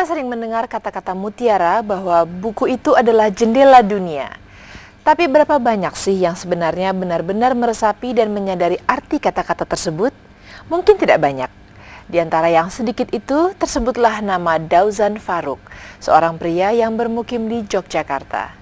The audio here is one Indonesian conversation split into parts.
Kita sering mendengar kata-kata mutiara bahwa buku itu adalah jendela dunia. Tapi berapa banyak sih yang sebenarnya benar-benar meresapi dan menyadari arti kata-kata tersebut? Mungkin tidak banyak. Di antara yang sedikit itu tersebutlah nama Dauzan Faruk, seorang pria yang bermukim di Yogyakarta.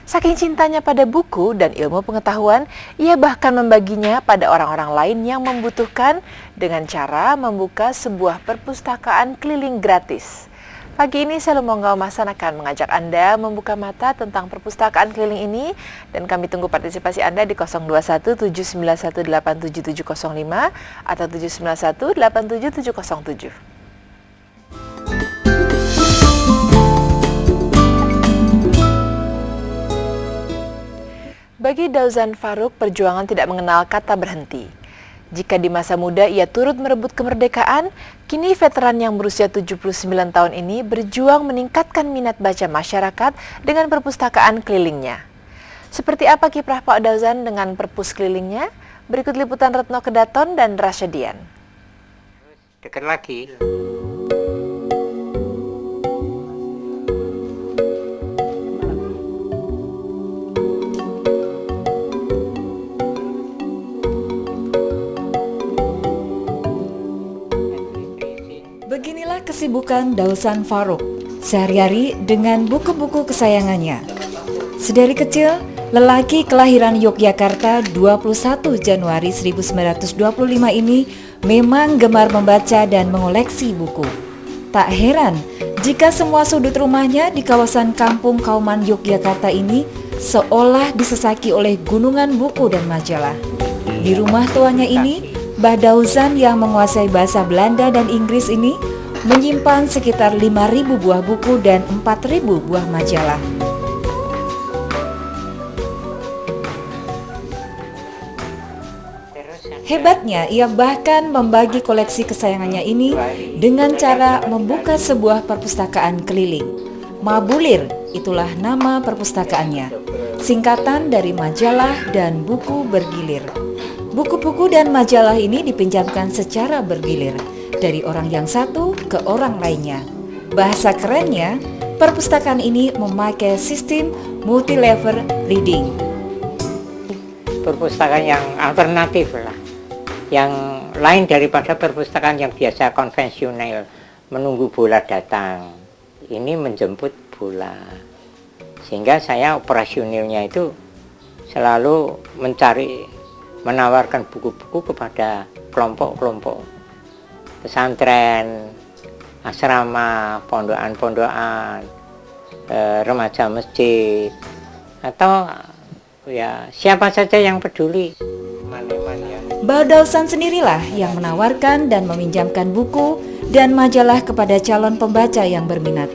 Saking cintanya pada buku dan ilmu pengetahuan, ia bahkan membaginya pada orang-orang lain yang membutuhkan dengan cara membuka sebuah perpustakaan keliling gratis. Pagi ini saya Lumonggau Masan akan mengajak Anda membuka mata tentang perpustakaan keliling ini dan kami tunggu partisipasi Anda di 021 791 87705 atau 791 87707. Bagi Dauzan Faruk, perjuangan tidak mengenal kata berhenti. Jika di masa muda ia turut merebut kemerdekaan, kini veteran yang berusia 79 tahun ini berjuang meningkatkan minat baca masyarakat dengan perpustakaan kelilingnya. Seperti apa kiprah Pak Dauzan dengan perpus kelilingnya? Berikut liputan Retno Kedaton dan Rasyadian. Dekat lagi. Beginilah kesibukan Dauzan Faruk sehari-hari dengan buku-buku kesayangannya. Sedari kecil, lelaki kelahiran Yogyakarta 21 Januari 1925 ini memang gemar membaca dan mengoleksi buku. Tak heran jika semua sudut rumahnya di kawasan Kampung Kauman Yogyakarta ini seolah disesaki oleh gunungan buku dan majalah. Di rumah tuanya ini, Mbah Dauzan yang menguasai bahasa Belanda dan Inggris ini menyimpan sekitar 5.000 buah buku dan 4.000 buah majalah. Hebatnya, ia bahkan membagi koleksi kesayangannya ini dengan cara membuka sebuah perpustakaan keliling. Mabulir, itulah nama perpustakaannya, singkatan dari majalah dan buku bergilir. Buku-buku dan majalah ini dipinjamkan secara bergilir dari orang yang satu ke orang lainnya. Bahasa kerennya, perpustakaan ini memakai sistem multi-level reading. Perpustakaan yang alternatif lah, yang lain daripada perpustakaan yang biasa konvensional, menunggu bola datang. Ini menjemput bola. Sehingga saya operasionalnya itu selalu menawarkan buku-buku kepada kelompok-kelompok pesantren, asrama, pondokan-pondokan, remaja masjid, atau ya siapa saja yang peduli. Mbah Dauzan sendirilah yang menawarkan dan meminjamkan buku dan majalah kepada calon pembaca yang berminat.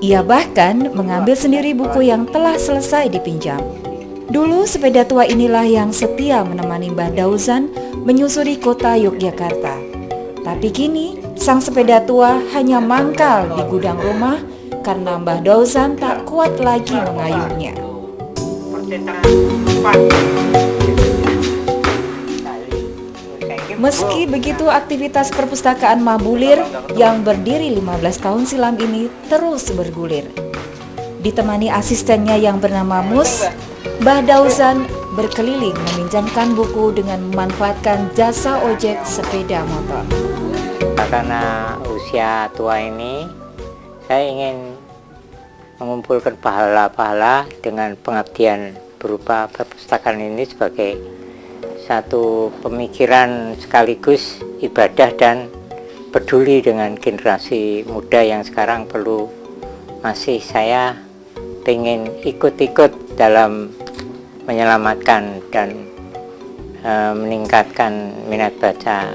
Ia bahkan mengambil sendiri buku yang telah selesai dipinjam. Dulu sepeda tua inilah yang setia menemani Mbah Dauzan menyusuri kota Yogyakarta. Tapi kini sang sepeda tua hanya mangkal di gudang rumah karena Mbah Dauzan tak kuat lagi mengayuhnya. Meski begitu, aktivitas perpustakaan Mabulir yang berdiri 15 tahun silam ini terus bergulir. Ditemani asistennya yang bernama Mus, Mbah Dauzan berkeliling meminjamkan buku dengan memanfaatkan jasa ojek sepeda motor. Karena usia tua ini, saya ingin mengumpulkan pahala-pahala dengan pengabdian berupa perpustakaan ini sebagai satu pemikiran sekaligus ibadah dan peduli dengan generasi muda yang sekarang masih saya ingin ikut-ikut dalam menyelamatkan dan meningkatkan minat baca.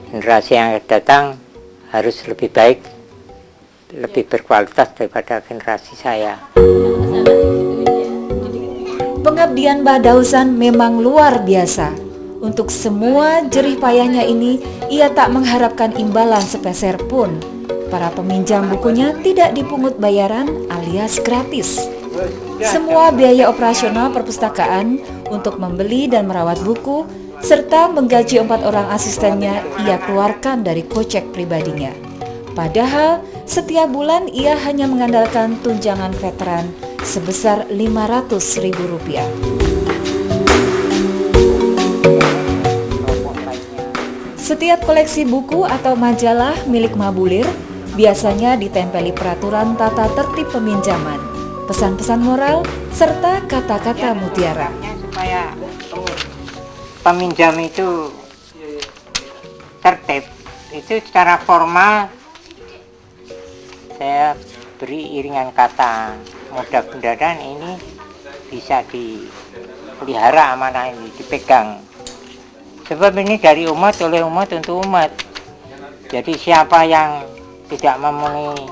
Generasi yang akan datang harus lebih baik, lebih berkualitas daripada generasi saya. Pengabdian Mbah Dauzan memang luar biasa. Untuk semua jerih payahnya ini, ia tak mengharapkan imbalan sepeser pun. Para peminjam bukunya tidak dipungut bayaran alias gratis. Semua biaya operasional perpustakaan untuk membeli dan merawat buku serta menggaji 4 orang asistennya ia keluarkan dari kocek pribadinya. Padahal Setiap bulan ia hanya mengandalkan tunjangan veteran sebesar Rp500.000. Setiap koleksi buku atau majalah milik Mabulir biasanya ditempeli peraturan tata tertib peminjaman, pesan-pesan moral, serta kata-kata mutiara. Supaya peminjam itu tertib, itu secara formal saya beri iringan kata, mudah-mudahan ini bisa dipelihara amanah ini, dipegang. Sebab ini dari umat, oleh umat untuk umat. Jadi siapa yang tidak memenuhi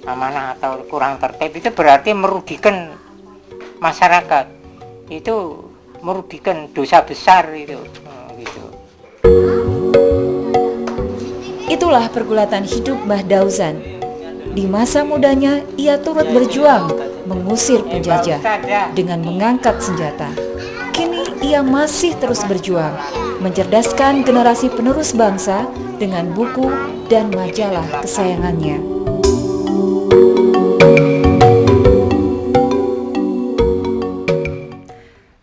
amanah atau kurang tertib itu berarti merugikan masyarakat. Itu merugikan dosa besar itu. Gitu. Itulah pergulatan hidup Mbah Dauzan. Di masa mudanya ia turut berjuang mengusir penjajah dengan mengangkat senjata. Kini ia masih terus berjuang mencerdaskan generasi penerus bangsa dengan buku dan majalah kesayangannya.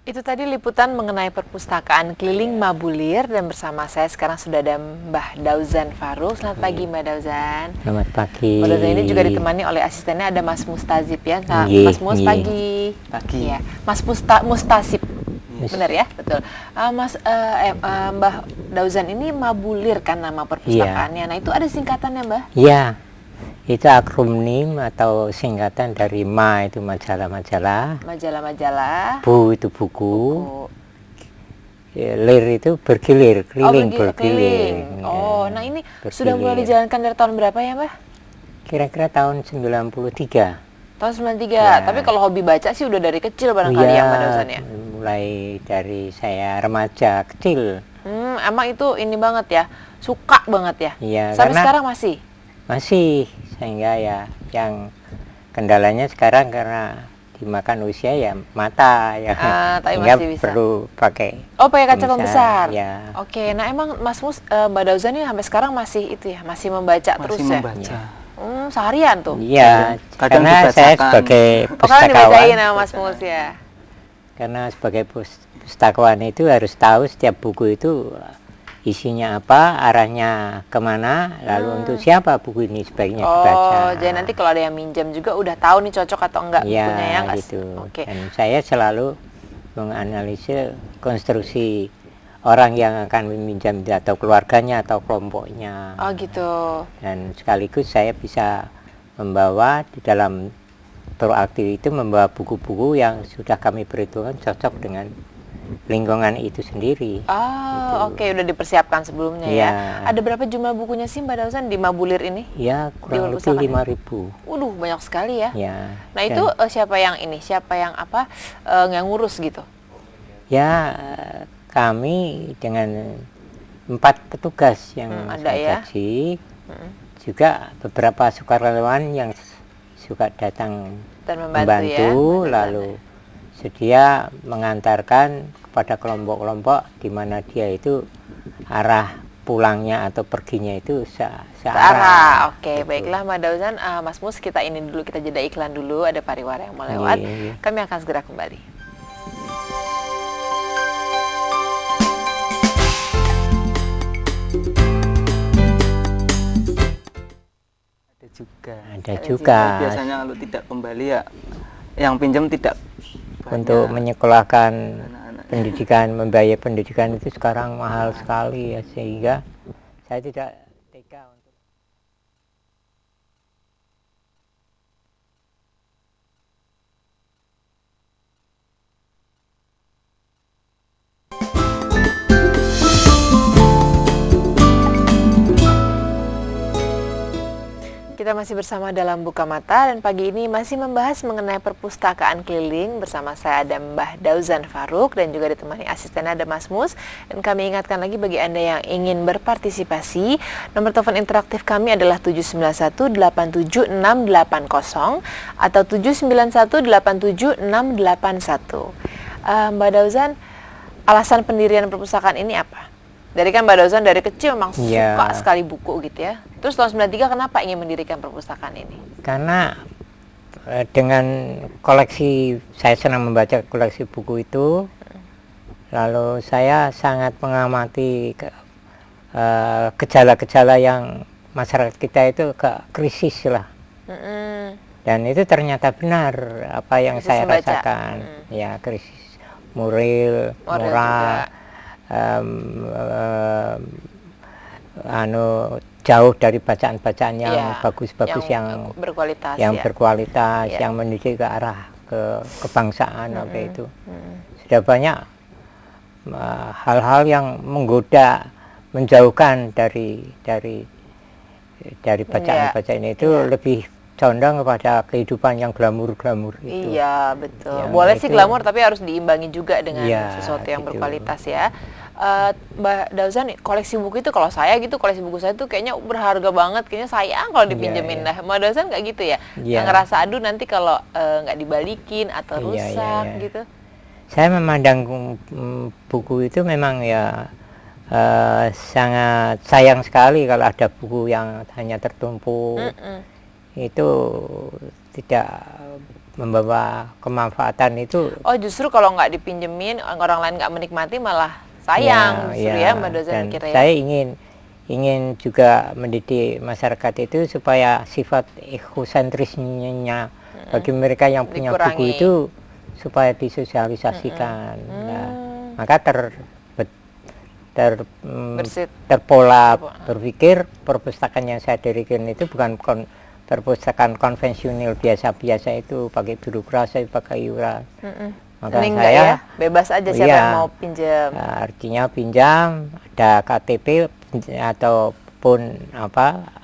Itu tadi liputan mengenai perpustakaan keliling Mabulir, dan bersama saya sekarang sudah ada Mbah Dauzan Faruk. Selamat pagi Mbah Dauzan. Selamat pagi. Mbah Dauzan ini juga ditemani oleh asistennya ada Mas Mustazib ya. Nah, Ye, Mas Mus ye. pagi. Pagi. Ya, Mas Mustasib. Benar ya, betul. Mbah Dauzan ini Mabulir kan nama perpustakaannya. Nah itu ada singkatannya Mbah? Ya, itu akronim atau singkatan dari Ma itu majalah-majalah, Majalah-majalah. Bu itu buku, Oh, Lir itu bergilir, keliling, keliling. bergilir. Oh, Ya, nah ini sudah mulai bergilir. dijalankan dari tahun berapa ya Mbah? Kira-kira tahun 93. Tahun 93. Ya. Tapi kalau hobi baca sih udah dari kecil barangkali Iya, ya Mbah Dauzan ya. mulai dari saya remaja kecil. Emang itu ini banget ya, suka banget ya. Iya, Sampai karena sekarang masih. masih, sehingga ya yang kendalanya sekarang karena dimakan usia ya mata ya. Tapi sehingga masih bisa. perlu pakai Oh, pakai kaca pembesar. Ya. Oke, nah emang Mas Mbah Dauzan ini sampai sekarang masih itu ya, masih membaca terus Masih ya. membaca. Seharian tuh. Iya, Kadang karena saya dibacakan. sebagai Pokoknya dibacain pustakawan, sama Mas Mus ya. karena sebagai pustakawan itu harus tahu setiap buku itu isinya apa, arahnya kemana, lalu untuk siapa buku ini sebaiknya dibaca. Oh, jadi nanti kalau ada yang minjam juga udah tahu nih cocok atau enggak Ya, bukunya ya enggak? gitu. Oke. Dan saya selalu menganalisis konstruksi orang yang akan meminjam atau keluarganya atau kelompoknya. Oh, gitu. Dan sekaligus saya bisa membawa di dalam proaktif itu membawa buku-buku yang sudah kami perhitungkan cocok dengan lingkungan itu sendiri. Oh, oke, udah dipersiapkan sebelumnya ya. Iya. Ada berapa jumlah bukunya sih Mbak Dauzan di Mabulir ini? Ya, kurang lebih perpustakaan. 5.000. Waduh, banyak sekali ya. Ya. Nah, dan- itu siapa yang yang ngurus gitu? Ya, kami dengan 4 petugas yang ada saya ya. gaji, juga beberapa sukarelawan yang suka datang Dan membantu ya. lalu sedia mengantarkan kepada kelompok-kelompok di mana dia itu arah pulangnya atau perginya itu searah. Searah. Oke, Gitu. baiklah Mbak Dauzan. Mas Mus, kita ini dulu, kita jeda iklan dulu, ada pariwara yang mau lewat. Iya. Kami akan segera kembali. Ada juga Biasanya kalau tidak kembali ya yang pinjam tidak untuk banyak. menyekolahkan Anak-anak. pendidikan, membayar pendidikan itu sekarang mahal sekali ya, sehingga saya tidak tega untuk Kita masih bersama dalam Buka Mata, dan pagi ini masih membahas mengenai perpustakaan keliling. Bersama saya ada Mbah Dauzan Faruk dan juga ditemani asistennya ada Mas Mus. Dan kami ingatkan lagi bagi Anda yang ingin berpartisipasi, nomor telepon interaktif kami adalah 791-87-680 atau 791-87-681. Mbak Dauzan, alasan pendirian perpustakaan ini apa? Dari kan Mbak Dauzan dari kecil memang Iya. suka sekali buku gitu ya. Terus tahun 93 kenapa ingin mendirikan perpustakaan ini? Karena dengan koleksi, saya senang membaca koleksi buku itu, lalu saya sangat mengamati gejala-gejala yang masyarakat kita itu krisis lah. Dan itu ternyata benar apa yang Krisis saya membaca. rasakan, ya krisis moral, juga. jauh dari bacaan-bacaan yang Iya, bagus-bagus, yang berkualitas yang ya. berkualitas, Iya. yang mendidik ke arah kebangsaan. Waktu itu sudah banyak hal-hal yang menggoda, menjauhkan dari bacaan-bacaan itu, Iya. lebih condong kepada kehidupan yang glamur-glamur itu. Iya betul. Yang Boleh sih itu- glamor tapi harus diimbangi juga dengan Iya, sesuatu yang gitu. berkualitas ya. Mbak Dauzan, koleksi buku itu kalau saya gitu, koleksi buku saya tuh kayaknya berharga banget, kayaknya sayang kalau dipinjemin. iya. Nah, Mbak Dauzan nggak gitu ya? Iya. Ngerasa aduh nanti kalau nggak dibalikin atau Iya, rusak iya. gitu. Saya memandang buku itu memang ya sangat sayang sekali kalau ada buku yang hanya tertumpuk. Itu tidak membawa kemanfaatan itu. Oh justru kalau nggak dipinjemin, orang lain nggak menikmati malah sayang justru ya Mbak Dauzan Dan mikirnya. saya ingin juga mendidik masyarakat itu supaya sifat ekosentrisnya bagi mereka yang punya buku Dikurangi. itu supaya disosialisasikan. Nah, maka Bersit. terpola berpikir perpustakaan yang saya dirikan itu bukan perpustakaan konvensional biasa-biasa itu, pakai birokrasi, pakai iuran. Maka Ini enggak saya ya, bebas aja siapa iya, yang mau pinjam. artinya pinjam, ada KTP ataupun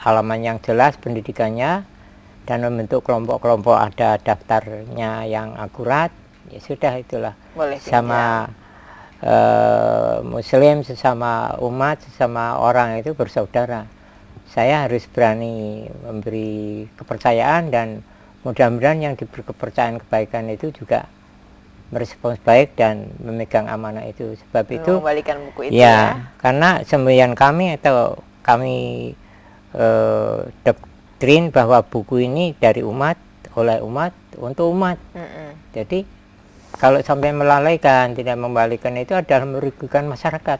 halaman yang jelas pendidikannya, dan membentuk kelompok-kelompok, ada daftarnya yang akurat, ya sudah itulah. Boleh Sama Muslim, sesama umat, sesama orang itu bersaudara. Saya harus berani memberi kepercayaan, dan mudah-mudahan yang diberi kepercayaan kebaikan itu juga merespons baik dan memegang amanah itu. Sebab itu Mengembalikan buku itu ya. karena semboyan kami atau kami doktrin bahwa buku ini dari umat, oleh umat, untuk umat. Jadi kalau sampai melalaikan, tidak membalikan, itu adalah merugikan masyarakat.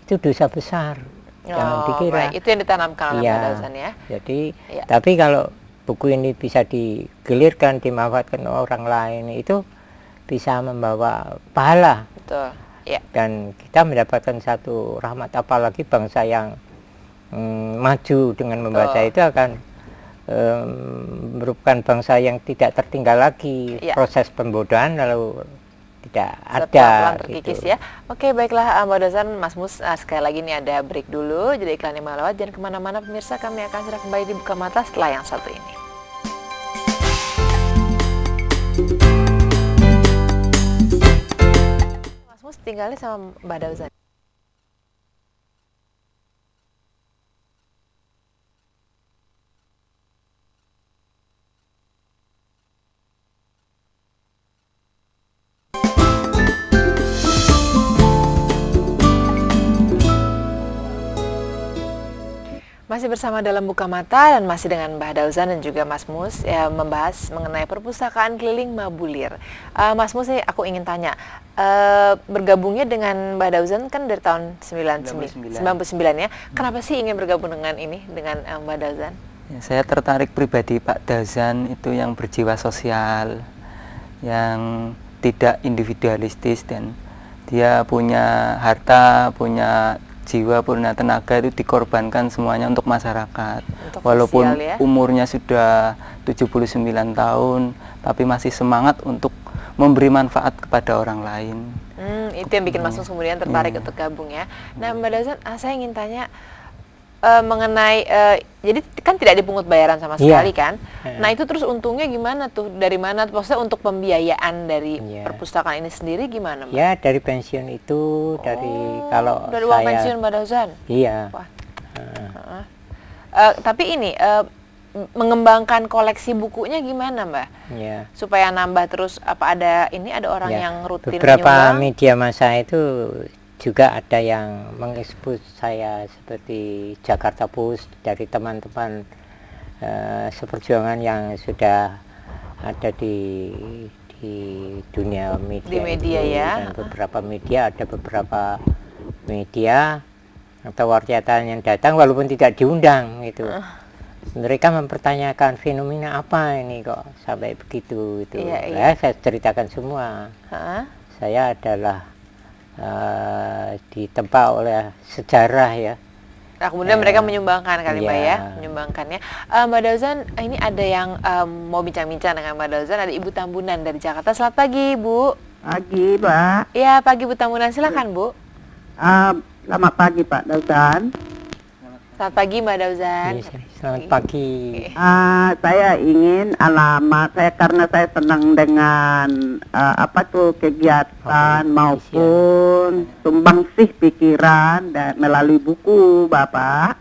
Itu dosa besar. Jangan dikira. Baik. Itu yang ditanamkan oleh Iya. Mbak Dauzan ya. Jadi, Iya. tapi kalau buku ini bisa digulirkan, dimanfaatkan orang lain, itu bisa membawa pahala, Betul. Ya. dan kita mendapatkan satu rahmat. Apalagi bangsa yang maju dengan membaca itu akan merupakan bangsa yang tidak tertinggal lagi Iya. proses pembodohan, lalu tidak Pelan-pelan ada terkikis gitu. ya. Oke baiklah Mbak Dauzan, Mas Mus, sekali lagi nih ada break dulu, jadi iklannya melewat, jangan kemana-mana pemirsa, kami akan segera kembali di Buka Mata setelah yang satu ini. Mas Mus tinggalnya sama Mbak Dauzan. Masih bersama dalam Buka Mata dan masih dengan Mbak Dauzan dan juga Mas Mus ya, membahas mengenai perpustakaan keliling Mabulir. Mas Mus, nih aku ingin tanya, bergabungnya dengan Mbak Dauzan kan dari tahun 99 ya. Kenapa sih ingin bergabung dengan ini, dengan Mbak Dauzan? Ya, saya tertarik pribadi Pak Dauzan itu yang berjiwa sosial, yang tidak individualistis, dan dia punya harta, punya jiwa, punya tenaga itu dikorbankan semuanya untuk masyarakat. Untuk Walaupun sosial, ya. umurnya sudah 79 tahun, tapi masih semangat untuk memberi manfaat kepada orang lain. Itu yang bikin Mas Mus kemudian tertarik untuk gabung ya. Nah Mbak Dauzan, saya ingin tanya mengenai, jadi kan tidak dipungut bayaran sama sekali kan? Nah itu terus untungnya gimana tuh? Dari mana? Maksudnya untuk pembiayaan dari perpustakaan ini sendiri gimana Mbak? Ya dari pensiun itu, dari kalau dari uang saya pensiun Mbak Dauzan? iya. Wah. Tapi ini mengembangkan koleksi bukunya gimana Mbak? Ya. Supaya nambah terus, apa ada ini, ada orang Ya, yang rutin beberapa menyumbang? media massa itu juga ada yang mengekspos saya seperti Jakarta Post dari teman-teman seperjuangan yang sudah ada di dunia media, Di media itu. ya. Dan beberapa media, ada beberapa media atau wartawan yang datang walaupun tidak diundang gitu. Mereka mempertanyakan fenomena apa ini kok sampai begitu itu. Iya. Saya ceritakan semua. Heeh. Saya adalah ditempa oleh sejarah ya. Nah, kemudian mereka menyumbangkan kali Mbak ya, Iya. menyumbangkannya. Mbak Dauzan, ini ada yang mau bincang-bincang dengan Mbak Dauzan, ada Ibu Tambunan dari Jakarta. Selamat pagi, Bu. Pagi, Pak. Ya, pagi Bu Tambunan, silakan Bu. Selamat pagi, Pak Dauzan. Selamat pagi Mbak Dauzan. Selamat pagi. Saya ingin alamat saya karena saya senang dengan kegiatan maupun sumbangsih pikiran dan melalui buku Bapak.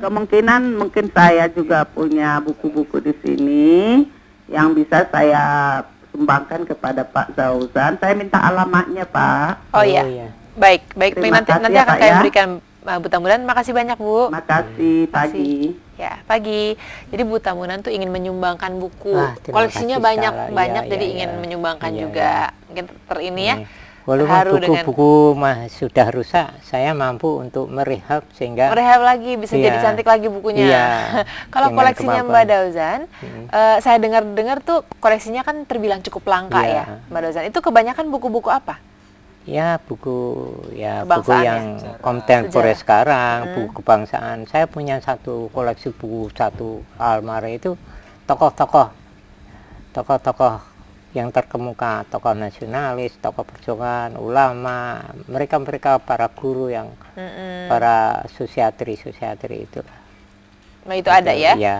Mungkin saya juga punya buku-buku di sini yang bisa saya sumbangkan kepada Pak Dauzan. Saya minta alamatnya, Pak. Oh iya. Baik. Terima nanti kasih nanti ya, akan Pak, kami ya. berikan Bu Tambunan. Makasih banyak Bu. Makasih, pagi. Ya, pagi. Jadi Bu Tambunan tuh ingin menyumbangkan buku. Wah, terima Koleksinya kasih banyak sekali. banyak, Iya, jadi iya, ingin iya. menyumbangkan Iya, juga. Mungkin ini ya. Walaupun terharu dengan buku-buku sudah rusak, saya mampu untuk merehab sehingga merehab lagi, bisa Iya. jadi cantik lagi bukunya. Iya, Kalau dengan koleksinya kemampuan. Mbak Dauzan, saya dengar tuh koleksinya kan terbilang cukup langka Iya. ya, Mbak Dauzan. Itu kebanyakan buku-buku apa? ya buku Kebangsaan yang ya? kontemporer Sejarah. sekarang, buku kebangsaan. Saya punya satu koleksi buku, satu almari itu tokoh-tokoh yang terkemuka, tokoh nasionalis, tokoh perjuangan, ulama, mereka para guru yang para sosiatri itu. Nah, itu ada ya? Iya.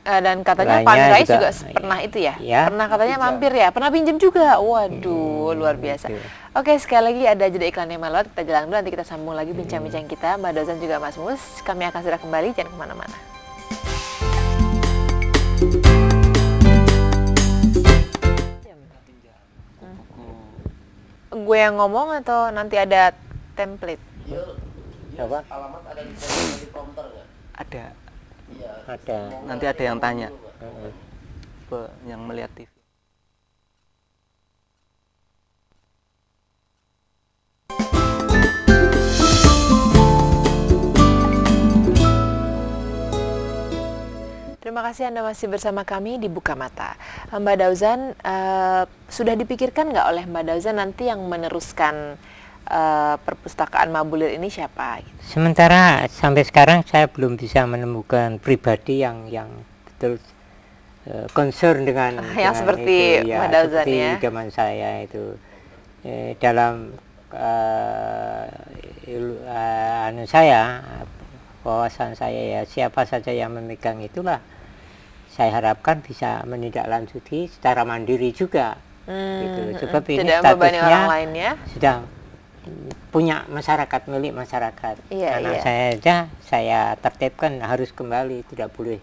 Dan katanya Lainnya Pak Amin Rais juga, juga pernah itu ya? ya. Pernah katanya mampir ya? Pernah pinjam juga? Waduh, luar biasa. Gitu. Oke, sekali lagi ada jeda iklan yang melewat. Kita jalan dulu, nanti kita sambung lagi bincang-bincang kita. Mbak Dauzan juga Mas Mus. Kami akan segera kembali, jangan kemana-mana. Gue yang ngomong atau nanti ada template? Apa? Ada. Ada. Nanti ada yang tanya. Yang melihat TV. Terima kasih Anda masih bersama kami di Buka Mata. Mbak Dauzan, sudah dipikirkan nggak oleh Mbak Dauzan nanti yang meneruskan perpustakaan Mabulir ini siapa? Sementara sampai sekarang saya belum bisa menemukan pribadi yang betul concern dengan Yang seperti itu, Mbak Dauzan seperti ya. zaman saya itu dalam wawasan saya ya, siapa saja yang memegang itulah saya harapkan bisa menindaklanjuti secara mandiri juga. Gitu. Sebab ini tidak membebani statusnya orang lain ya. sudah punya masyarakat, milik masyarakat. Iya, Anak iya. saya aja saya tertibkan harus kembali, tidak boleh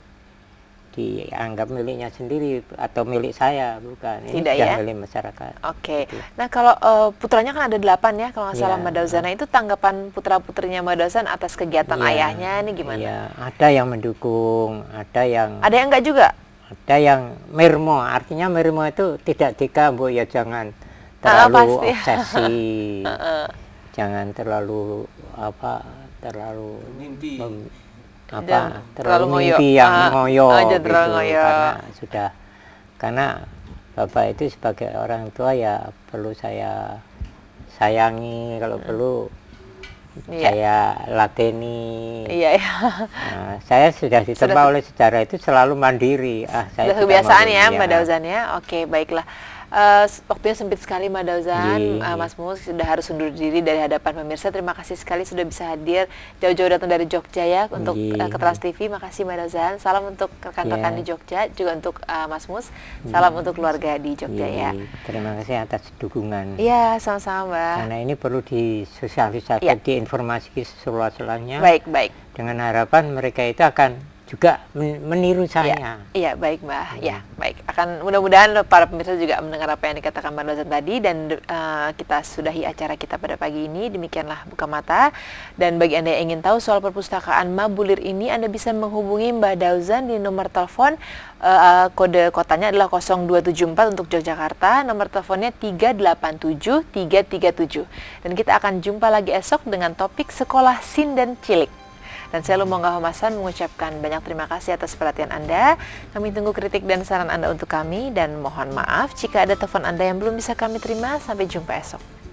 dianggap miliknya sendiri atau milik saya, bukan. Ini Tidak sudah ya? milik masyarakat. Oke. Gitu. Nah, kalau putranya kan ada 8 ya, kalau nggak salah Iya. Mbak Dauzan. Nah, itu tanggapan putra-putrinya Mbak Dauzan atas kegiatan Iya. ayahnya ini gimana? Iya, ada yang mendukung, ada yang Ada yang enggak juga? mirmo. Artinya mirmo itu tidak diganggu, ya jangan Ah, terlalu pasti. obsesi. Jangan terlalu Mimpi. Dan terlalu terlalu ngoyo. mimpi yang Ah, ngoyo jangan gitu. terlalu ngoyo. Karena Bapak itu sebagai orang tua ya perlu saya sayangi, kalau perlu Iya. saya lateni. Iya, iya. Nah, saya sudah ditempa oleh sejarah itu selalu mandiri. Saya Sudah tidak kebiasaan mau, ya Mbak Dauzan ya. Oke, baiklah. Waktunya sempit sekali Mbak Dauzan. Iya. Mas Mus sudah harus undur diri dari hadapan pemirsa. Terima kasih sekali sudah bisa hadir jauh-jauh datang dari Jogja ya untuk Iya. ke Trans TV. Makasih Mbak Dauzan. Salam untuk rekan-rekan Iya. di Jogja, juga untuk Mas Mus. Salam untuk keluarga di Jogja ya. Terima kasih atas dukungan. Iya, sama-sama Mbak. Karena ini perlu disosialisasikan, Iya. diinformasi seluas-luasnya. Baik, baik. Dengan harapan mereka itu akan juga meniru saya. Iya, baik Mbah. Ya, baik. Akan mudah-mudahan para pemirsa juga mendengar apa yang dikatakan Mbak Dauzan tadi, dan kita sudahi acara kita pada pagi ini. Demikianlah Buka Mata. Dan bagi Anda yang ingin tahu soal perpustakaan Mabulir ini, Anda bisa menghubungi Mbak Dauzan di nomor telepon kode kotanya adalah 0274 untuk Yogyakarta, nomor teleponnya 387 337. Dan kita akan jumpa lagi esok dengan topik Sekolah Sinden Cilik. Dan saya Lumonga Homasan mengucapkan banyak terima kasih atas perhatian Anda. Kami tunggu kritik dan saran Anda untuk kami, dan mohon maaf jika ada telepon Anda yang belum bisa kami terima. Sampai jumpa esok.